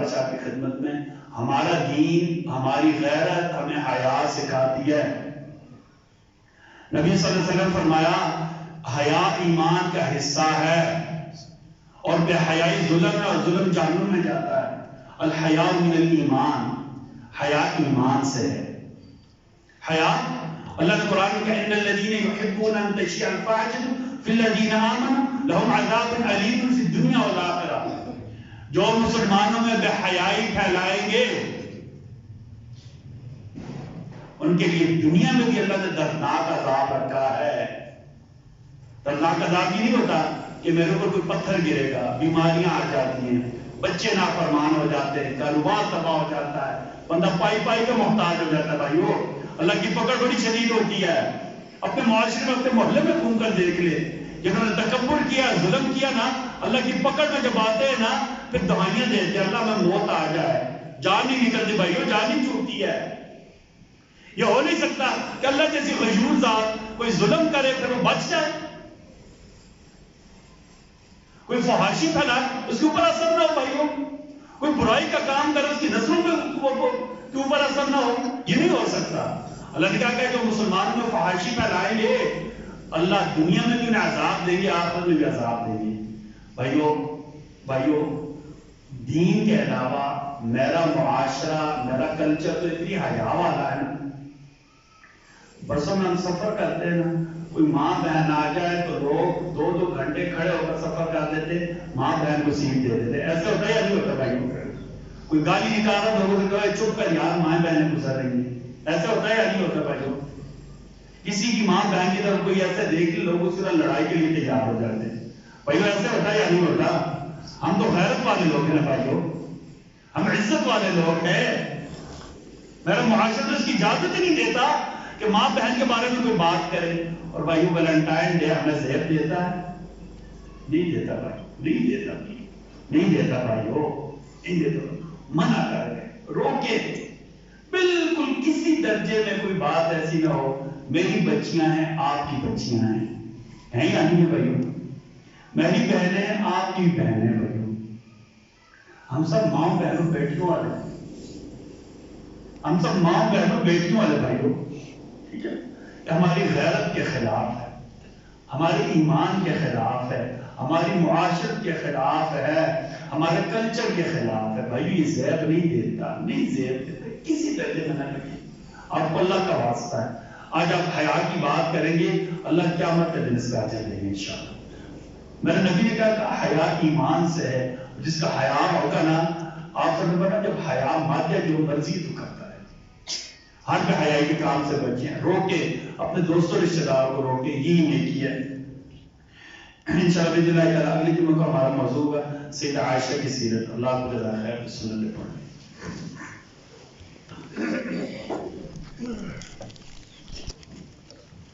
بادشاہ کی خدمت میں. ہمارا دین، ہماری غیرت ہمیں حیا سکھاتی ہے. نبی صلی اللہ علیہ وسلم فرمایا حیا ایمان کا حصہ ہے، اور بے حیائی ظلم ہے، اور ظلم جہنم میں جاتا ہے. الحیاء من الایمان، حیا ایمان سے ہے. حیا اللہ نے قرآن میں کہا ان الذین یحبون ان تشیع الفاحشۃ فی الذین آمنوا لهم عذاب علیم فی الدنیا والآخرہ. جو مسلمانوں میں بے حیائی پھیلائیں گے ان کے لیے دنیا میں بھی اللہ نے دردناک عذاب رکھا ہے. دردناک عذاب یہ نہیں ہوتا کہ میرے اوپر کوئی پتھر گرے گا، بیماریاں آ جاتی ہیں، بچے نافرمان ہو جاتے ہیں، کاروبار تباہ ہو جاتا ہے، بندہ پائی پائی کا محتاج ہو جاتا ہے. بھائیو اللہ کی پکڑ بڑی شدید ہوتی ہے. اپنے معاشرے میں، اپنے محلے میں گھوم کر دیکھ لے، جنہوں نے تکبر کیا، ظلم کیا نا، اللہ کی پکڑ میں جب آتے ہیں نا پھر دعائیاں دیتے ہیں اللہ میں موت آ جائے. جان نہیں نکلتی بھائیو، جان نہیں چھوٹتی ہے. یہ ہو نہیں سکتا کہ اللہ جیسی غیور ذات کوئی ظلم کرے پھر وہ بچ جائے. کوئی فحاشی پھیلائے اس کے اوپر اثر نہ ہو بھائیو. کوئی برائی کا کام کرے اس کی نسلوں کے اوپر اثر نہ ہو. یہ نہیں ہو سکتا. اللہ نے کہا کہ جو مسلمانوں میں فحاشی پھیلائیں گے اللہ دنیا میں بھی انہیں عذاب دیں گے، آخرت میں بھی عذاب دیں گے. بھائیو دین کے علاوہ میرا معاشرہ، میرا کلچر تو اتنی حیا والا ہے نا. برسوں میں ہم سفر کرتے ہیں نا، کوئی ماں بہن آ جائے تو لوگ 2-2 گھنٹے کھڑے ہو کر سفر کر دیتے، ماں بہن کو سیٹ دے دیتے. ایسے ہوتا ہے یا نہیں ہوتا بھائی؟ کوئی گالی نکال رہا لوگوں سے کہا چپ کر یار ماں بہنیں گزر رہی ہیں. ایسے ہوتا ہے یا نہیں ہوتا بھائی؟ کسی کی ماں بہن کی طرف کوئی ایسے دیکھ لے لوگ اس کے ساتھ لڑائی کے لیے تیار ہو جاتے ہیں. بھائی ایسے ہوتا ہے یا نہیں ہوتا؟ ہم تو غیرت والے لوگ ہیں نا بھائیو، ہم عزت والے لوگ ہیں. میرا معاشرہ اس کی اجازت ہی نہیں دیتا کہ ماں بہن کے بارے میں کوئی بات کرے. اور بھائیو ویلنٹائن ڈے ہمیں زیب دیتا ہے؟ نہیں دیتا بھائی، نہیں دیتا بھائیو، نہیں دیتا. منع کر کے روکے، بالکل کسی درجے میں کوئی بات ایسی نہ ہو. میری بچیاں ہیں، آپ کی بچیاں ہیں یا نہیں ہے بھائیو؟ میری بہنیں آپ کی بہنیں بھائیو. ہم سب ماں بہنوں بیٹیوں والے ہیں، ہم سب ماں بہنوں بیٹیوں والے بھائیو. ٹھیک ہے؟ کہ ہماری غیرت کے خلاف ہے، ہمارے ایمان کے خلاف ہے، ہماری معاشرت کے خلاف ہے، ہمارے کلچر کے خلاف ہے. بھائی یہ زیب نہیں دیتا، نہیں زیب دیتے کسی درجے میں نہ لگے. آپ کو اللہ کا واسطہ ہے. آج آپ حیا کی بات کریں گے، اللہ قیامت کے دن اس کا اجر دیں گے انشاءاللہ. میرے نبی نے کہا کہ حیا ایمان سے ہے. جس کا حیا ہوگا نا، آپ سب نے پتا جب حیا مر جائے جو مرضی تو کرتا ہے. ہر بے حیائی کے کام سے بچیں، روکے، اپنے دوستوں رشتہ داروں کو روکے. یہی نیکی ہے. انشاءاللہ باذن اللہ تعالی اگلی جمعہ کو ہمارا موضوع ہے سیدہ عائشہ کی سیرت. اللہ کو جزائے خیر. بسم اللہ.